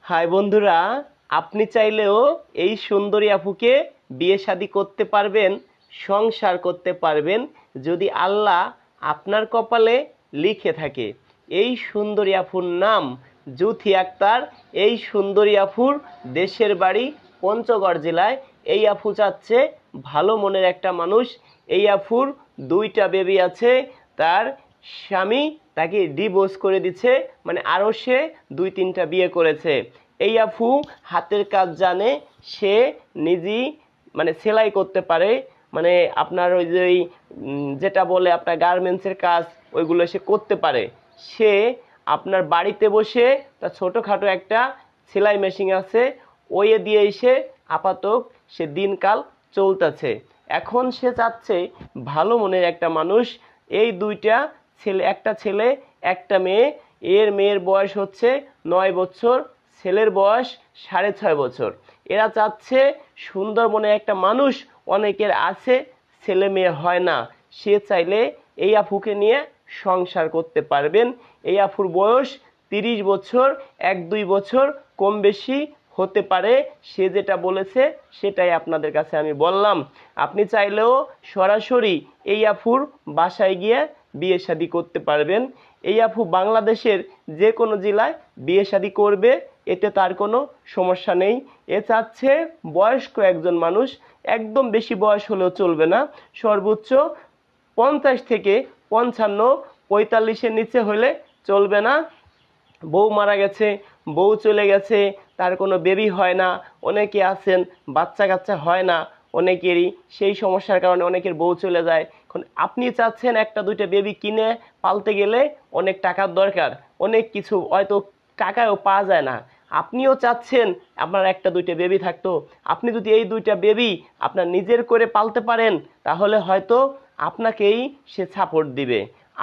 High বন্ধুরা, আপনি চাইলেও এই সুন্দরী আপুকে বিয়ে শাদী করতে পারবেন, সংসার করতে পারবেন যদি আল্লাহ আপনার কপালে লিখে থাকে। এই সুন্দরী আপুর নাম জুথি আক্তার। এই সুন্দরী আপুর দেশের বাড়ি পঞ্চগড় জেলায়। এই আপু চাচ্ছে ভালো মনের একটা মানুষ। এই আপুর দুইটা বেবি আছে। তার স্বামী তাকে ডিভোর্স করে দিচ্ছে, মানে আরও সে দুই তিনটা বিয়ে করেছে। এই আপু হাতের কাজ জানে, সে নিজেই মানে সেলাই করতে পারে, মানে আপনার ওই যে যেটা বলে আপনার গার্মেন্টসের কাজ, ওইগুলো সে করতে পারে। সে আপনার বাড়িতে বসে তার ছোটোখাটো একটা সেলাই মেশিন আছে, ওই দিয়ে এসে আপাতত সে দিনকাল চলতেছে। এখন সে চাচ্ছে ভালো মনের একটা মানুষ। এই দুইটা ছেলে, একটা ছেলে একটা মেয়ে। মেয়ের বয়স হচ্ছে 9 বছর, ছেলের বয়স 6.5 বছর। এরা চাচ্ছে সুন্দর মনের একটা মানুষ। অনেকের আছে ছেলে মেয়ে হয় না, সে চাইলে এই আপুকে নিয়ে সংসার করতে পারবেন। এই আপুর বয়স 30 বছর, 1-2 বছর কম বেশি হতে পারে। সে যেটা বলেছে সেটাই আপনাদের কাছে আমি বললাম। আপনি চাইলেও সরাসরি এই আপুর বাসায় গিয়ে বিয়ে শাদী করতে পারবেন। এই আপু বাংলাদেশের যে কোনো জেলায় বিয়ে শাদী করবে, এতে তার কোনো সমস্যা নেই। এ চাচ্ছে বয়স্ক একজন মানুষ, একদম বেশি বয়স হলেও চলবে না, সর্বোচ্চ 50 থেকে 55, 45-এর নিচে হলে চলবে না। বউ মারা গেছে, বউ চলে গেছে, তার কোনো বেবি হয় না। অনেকে আছেন বাচ্চা কাচ্চা হয় না অনেকেরই, সেই সমস্যার কারণে অনেকের বউ চলে যায়। এখন আপনি চাচ্ছেন একটা দুইটা বেবি কিনে পালতে গেলে অনেক টাকার দরকার, অনেক কিছু হয়তো টাকাও পাওয়া যায় না। আপনিও চাচ্ছেন আপনার একটা দুইটা বেবি থাকতো। আপনি যদি এই দুইটা বেবি আপনার নিজের করে পালতে পারেন, তাহলে হয়তো আপনাকেই সে সাপোর্ট দিবে।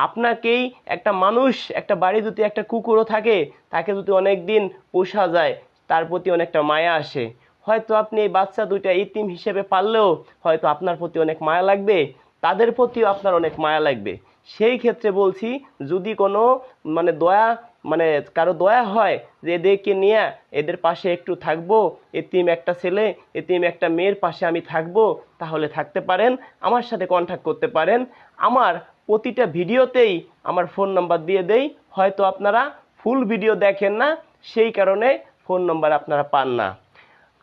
আপনাকেই একটা মানুষ, একটা বাড়ি যদি একটা কুকুরও থাকে, তাকে যদি অনেক দিন পোষা যায়, তার প্রতি অনেকটা মায়া আসে। হয়তো আপনি এই বাচ্চা দুইটা ইতিম হিসেবে পাললেও হয়তো আপনার প্রতি অনেক মায়া লাগবে, তাদের প্রতিও আপনার অনেক মায়া লাগবে। সেই ক্ষেত্রে বলছি, যদি কোনো মানে দয়া, মানে কারো দয়া হয় যে এদেরকে নিয়ে এদের পাশে একটু থাকবো, এতিম একটা ছেলে এতিম একটা মেয়ের পাশে আমি থাকবো, তাহলে থাকতে পারেন, আমার সাথে কন্ট্যাক্ট করতে পারেন। আমার প্রতিটা ভিডিওতেই আমার ফোন নাম্বার দিয়ে দেই। হয়তো আপনারা ফুল ভিডিও দেখেন না, সেই কারণে ফোন নাম্বার আপনারা পান না।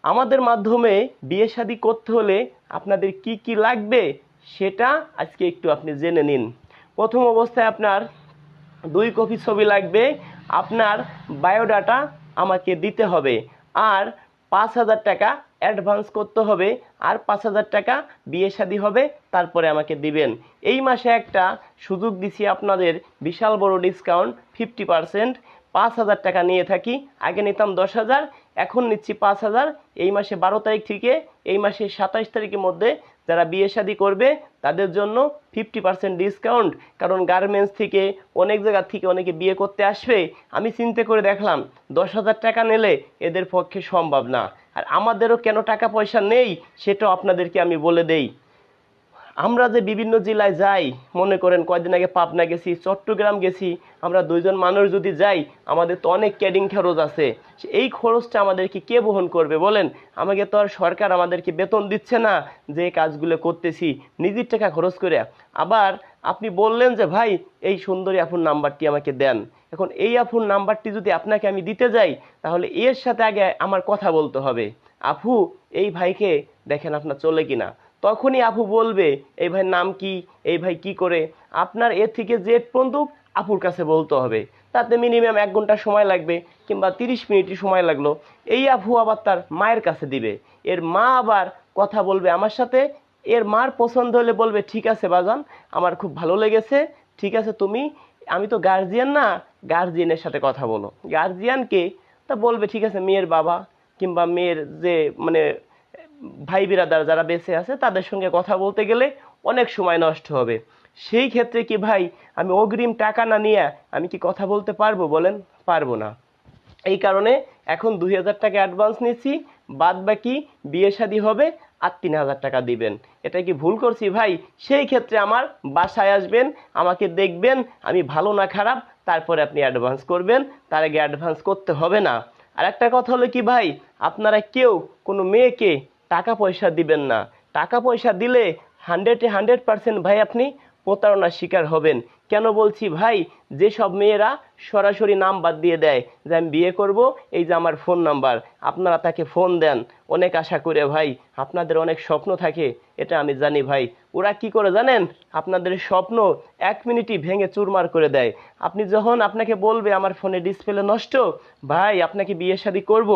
আমাদের মাধ্যমে বিয়ে শাদী করতে হলে আপনাদের কি কি লাগবে সেটা আজকে একটু আপনি জেনে নিন। প্রথম অবস্থায় আপনার 2 কপি ছবি লাগবে। আপনার বায়োডাটা আমাকে দিতে হবে, আর 5,000 টাকা অ্যাডভান্স করতে হবে, আর 5,000 টাকা বিয়ে শাদী হবে, তারপরে আমাকে দিবেন। এই মাসে একটা সুযোগ দিছি আপনাদের, বিশাল বড় ডিসকাউন্ট 50%। 5,000 টাকা নিয়ে থাকি, আগে নিতাম 10,000, এখন নিচ্ছি 5,000। এই মাসে 12 তারিখ থেকে এই মাসে 27 তারিখের মধ্যে যারা বিয়ে শাদী করবে তাদের জন্য 50% ডিসকাউন্ট। কারণ গার্মেন্টস থেকে অনেক জায়গা থেকে অনেকে বিয়ে করতে আসবে, আমি চিন্তা করে দেখলাম 10,000 টাকা নিলে এদের পক্ষে সম্ভব না। আর আমাদেরও কেন টাকা পয়সা নেই সেটাও আপনাদেরকে আমি বলে দেই। আমরা যে বিভিন্ন জেলায় যাই, মনে করেন কয়দিন আগে পাবনা গেছি, চট্টগ্রাম গেছি, আমরা দুইজন মানুষ যদি যাই, আমাদের তো অনেক ক্যাডিং খরচ আছে। এই খরচটা আমাদেরকে কে বহন করবে বলেন? আমাকে তো আর সরকার আমাদেরকে বেতন দিচ্ছে না যে কাজগুলো করতেছি নিজের টাকা খরচ করে। আবার আপনি বললেন যে ভাই এই সুন্দরী আপুর নাম্বারটি আমাকে দেন। এখন এই আপুর নাম্বারটি যদি আপনাকে আমি দিতে যাই, তাহলে এর সাথে আগে আমার কথা বলতে হবে, আপু এই ভাইকে দেখেন আপনার চলে কিনা। তখনই আপু বলবে এই ভাইয়ের নাম কি, এই ভাই কি করে। আপনার এ থেকে জেড পর্যন্ত আপুর কাছে বলতে হবে, তাতে মিনিমাম 1 ঘন্টা সময় লাগবে, কিংবা 30 মিনিটই সময় লাগলো। এই আপু আবার তার মায়ের কাছে দিবে, এর মা আবার কথা বলবে আমার সাথে। এর মার পছন্দ হলে বলবে ঠিক আছে বাজান, আমার খুব ভালো লেগেছে, ঠিক আছে তুমি, আমি তো গার্জিয়ান না, গার্জিয়ানের সাথে কথা বলো। গার্জিয়ানকে তা বলবে ঠিক আছে মেয়ের বাবা কিংবা মেয়ের যে মানে ভাই বিরাদার যারা বেঁচে আছে তাদের সঙ্গে কথা বলতে গেলে অনেক সময় নষ্ট হবে। সেই ক্ষেত্রে কি ভাই আমি অগ্রিম টাকা না নিয়ে আমি কি কথা বলতে পারবো বলেন? পারবো না। এই কারণে এখন 2,000 টাকা অ্যাডভান্স নিচ্ছি, বাদ বাকি বিয়ে শাদী হবে আর 3,000 টাকা দিবেন। এটা কি ভুল করছি ভাই? সেই ক্ষেত্রে আমার বাসায় আসবেন, আমাকে দেখবেন আমি ভালো না খারাপ, তারপরে আপনি অ্যাডভান্স করবেন, তার আগে অ্যাডভান্স করতে হবে না। আর একটা কথা হলো কি ভাই, আপনারা কেউ কোনো মেয়েকে টাকা পয়সা দিবেন না। টাকা পয়সা দিলে 100% ভাই আপনি প্রতারণার শিকার হবেন। কেন বলছি ভাই, যেসব মেয়েরা সরাসরি নাম্বার দিয়ে দেয় যে আমি বিয়ে করব, এই যে আমার ফোন নাম্বার, আপনারা তাকে ফোন দেন অনেক আশা করে ভাই, আপনাদের অনেক স্বপ্ন থাকে, এটা আমি জানি ভাই। ওরা কি করে জানেন, আপনাদের স্বপ্ন 1 মিনিটই ভেঙে চুরমার করে দেয়। আপনি যখন আপনাকে বলবে আমার ফোনে ডিসপ্লে নষ্ট, ভাই আপনাকে বিয়ে শাদী করব,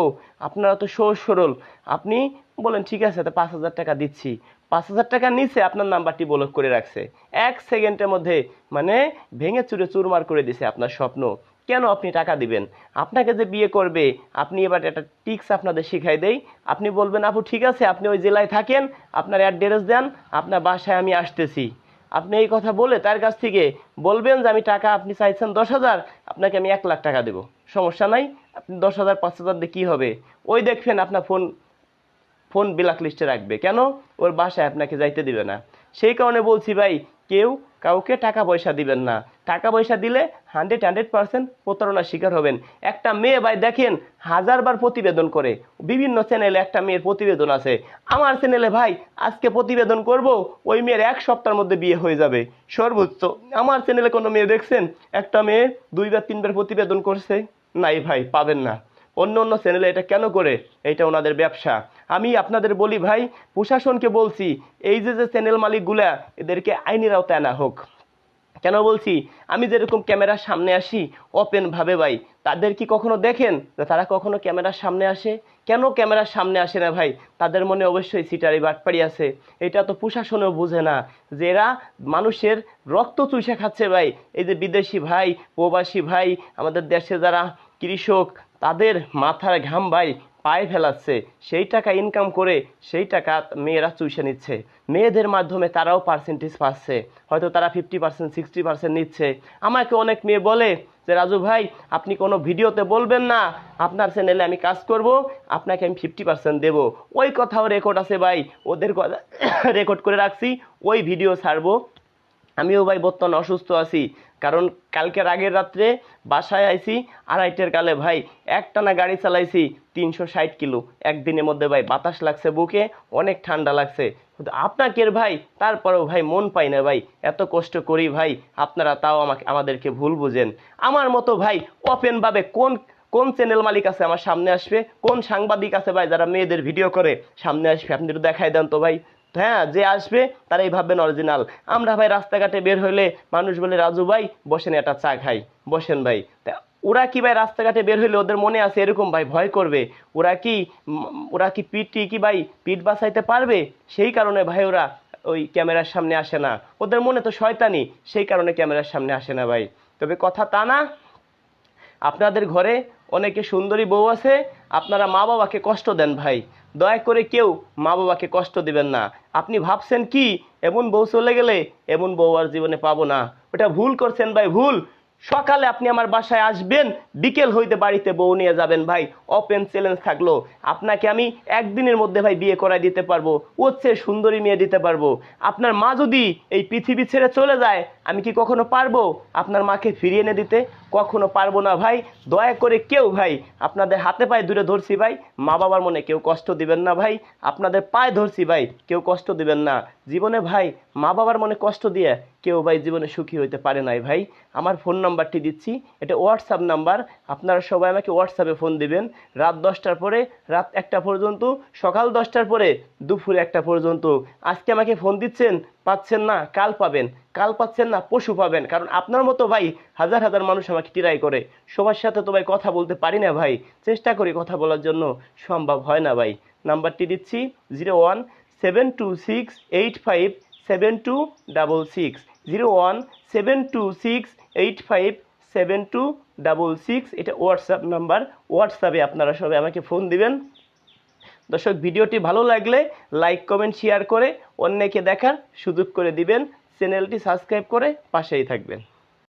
আপনারা তো সহজ সরল, আপনি বলেন ঠিক আছে তো 5,000 টাকা দিচ্ছি, 5,000 টাকার নিচে আপনার নাম্বারটি ব্লক করে রাখছে 1 সেকেন্ডের মধ্যে, মানে ভেঙে চুরে চুরমার করে দিছে আপনার স্বপ্ন। কেন আপনি টাকা দিবেন? আপনাকে যে বিয়ে করবে, আপনি এবার একটা টিক্স আপনাদের শিখাই দেই। আপনি বলবেন আপু ঠিক আছে, আপনি ওই জেলায় থাকেন, আপনার অ্যাড্রেস দেন, আপনার বাসায় আমি আসতেছি। আপনি এই কথা বলে তার কাছ থেকে বলবেন যে আমি টাকা, আপনি চাইছেন 10,000, আপনাকে আমি 1,00,000 টাকা দেবো, সমস্যা নাই। আপনি 10,000 5,000 দিয়ে কী হবে, ওই দেখবেন আপনার ফোন ফোন ব্ল্যাক লিস্টে রাখবে। কেন? ওর বাসায় আপনাকে যাইতে দিবে না। সেই কারণে বলছি ভাই, কেউ কাউকে টাকা পয়সা দিবেন না। টাকা পয়সা দিলে 100% প্রতারণার শিকার হবেন। একটা মেয়ে ভাই দেখেন 1000বার প্রতিবেদন করে, বিভিন্ন চ্যানেলে একটা মেয়ের প্রতিবেদন আছে, আমার চ্যানেলে ভাই আজকে প্রতিবেদন করব, ওই মেয়ের 1 সপ্তাহের মধ্যে বিয়ে হয়ে যাবে সর্বোচ্চ। আমার চ্যানেলে কোনো মেয়ে দেখছেন একটা মেয়ে 2বার 3বার প্রতিবেদন করছে? নাই ভাই, পাবেন না। অন্য অন্য চ্যানেলে এটা কেন করে? এটা ওনাদের ব্যবসা। আমি আপনাদের বলি ভাই, প্রশাসনকে বলছি এই যে যে চ্যানেল মালিকগুলা, এদেরকে আইনের আওতায় আনা হোক। কেন বলছি, আমি যেরকম ক্যামেরার সামনে আসি ওপেনভাবে ভাই, তাদের কি কখনো দেখেন যে তারা কখনো ক্যামেরার সামনে আসে? কেন ক্যামেরার সামনে আসে না ভাই? তাদের মনে অবশ্যই সিটারি বাটপাড়ি আছে। এটা তো প্রশাসনও বুঝে না যে এরা মানুষের রক্ত চুষে খাচ্ছে ভাই। এই যে বিদেশি ভাই, প্রবাসী ভাই, আমাদের দেশে যারা কৃষক, তাদের মাথার ঘাম ভাই পায়ে ফেলাচ্ছে, সেই টাকা ইনকাম করে সেই টাকা মেয়েরা চুষে নিচ্ছে। মেয়েদের মাধ্যমে তারাও পার্সেন্টেজ পাচ্ছে, হয়তো তারা 50% 60% নিচ্ছে। আমাকে অনেক মেয়ে বলে যে রাজু ভাই আপনি কোনো ভিডিওতে বলবেন না আপনার চ্যানেলে আমি কাজ করব, আপনাকে আমি 50% দেবো। ওই কথাও রেকর্ড আছে ভাই, ওদের কথা রেকর্ড করে রাখছি, ওই ভিডিও ছাড়বো। আমিও ভাই বর্তমানে অসুস্থ আছি, কারণ কালকের আগের রাত্রে বাসায় আইছি 2:30টার কালে ভাই, একটানা গাড়ি চালাইছি 360 কিলো একদিনের মধ্যে ভাই। বাতাস লাগছে বুকে, অনেক ঠান্ডা লাগছে, কিন্তু আপনাকে ভাই তারপরেও ভাই মন পাই না ভাই, এত কষ্ট করি ভাই, আপনারা তাও আমাদেরকে ভুল বুঝেন। আমার মতো ভাই ওপেনভাবে কোন কোন চ্যানেল মালিক আছে আমার সামনে আসবে? কোন সাংবাদিক আছে ভাই যারা মেয়েদের ভিডিও করে সামনে আসবে? আপনি একটু দেখাই দেন তো ভাই। হ্যাঁ, যে আসবে তারাই ভাববেন অরিজিনাল। আমরা ভাই রাস্তাঘাটে বের হইলে মানুষ বলে রাজু ভাই বসেন একটা চা খাই, বসেন ভাই। তা ওরা কি ভাই রাস্তাঘাটে বের হইলে ওদের মনে আছে এরকম ভাই ভয় করবে? ওরা কি পিটি কি ভাই পিঠ বাঁচাইতে পারবে? সেই কারণে ভাই ওরা ওই ক্যামেরার সামনে আসে না। ওদের মনে তো শয়তানি, সেই কারণে ক্যামেরার সামনে আসে না ভাই। তবে কথা তা না, আপনাদের ঘরে অনেকে সুন্দরী বউ আছে, আপনারা মা বাবাকে কষ্ট দেন ভাই। দয়া করে কেউ মা বাবাকে কষ্ট দিবেন না। আপনি ভাবছেন কি এমন বউ চলে গেলে এমন বউ আর জীবনে পাবো না, ওটা ভুল করছেন ভাই, ভুল। সকালে আপনি আমার বাসায় আসবেন, বিকেল হইতে বাড়িতে বউ নিয়ে যাবেন ভাই। ওপেন চ্যালেঞ্জ থাকলো, আপনাকে আমি একদিনের মধ্যে ভাই বিয়ে করাই দিতে পারবো, ওর চেয়ে সুন্দরী মেয়ে দিতে পারবো। আপনার মা যদি এই পৃথিবী ছেড়ে চলে যায়, আমি কি কখনো পারবো আপনার মাকে ফিরিয়ে এনে দিতে? কখনো পারবো না ভাই। দয়া করে কেউ ভাই, আপনাদের হাতে পায়ে দূরে ধরছি ভাই, মা বাবার মনে কেউ কষ্ট দিবেন না ভাই। আপনাদের পায়ে ধরছি ভাই, কেউ কষ্ট দিবেন না জীবনে ভাই। মা বাবার মনে কষ্ট দিয়ে কেউ ভাই জীবনে সুখী হইতে পারে নাই ভাই। আমার ফোন নাম্বারটি দিচ্ছি, এটা হোয়াটসঅ্যাপ নাম্বার। আপনারা সবাই আমাকে হোয়াটসঅ্যাপে ফোন দিবেন রাত 10টার পরে, রাত 1টা পর্যন্ত, সকাল 10টার পরে, দুপুর 1টা পর্যন্ত। আজকে আমাকে ফোন দিচ্ছেন, পাচ্ছেন না, কাল পাবেন, কাল পাচ্ছেন না, পশু পাবেন। কারণ আপনার মতো ভাই হাজার হাজার মানুষ আমাকে ট্রাই করে, সবার সাথে তো ভাই কথা বলতে পারি না ভাই, চেষ্টা করি কথা বলার জন্য, সম্ভব হয় না ভাই। নাম্বারটি দিচ্ছি 0172685726, 0172685726, এটা হোয়াটসঅ্যাপ নাম্বার। হোয়াটসঅ্যাপে আপনারা সবাই আমাকে ফোন দিবেন। দর্শক, ভিডিওটি ভালো লাগলে লাইক কমেন্ট শেয়ার করে অন্যকে দেখার সুযোগ করে দিবেন। চ্যানেলটি সাবস্ক্রাইব করে পাশেই থাকবেন।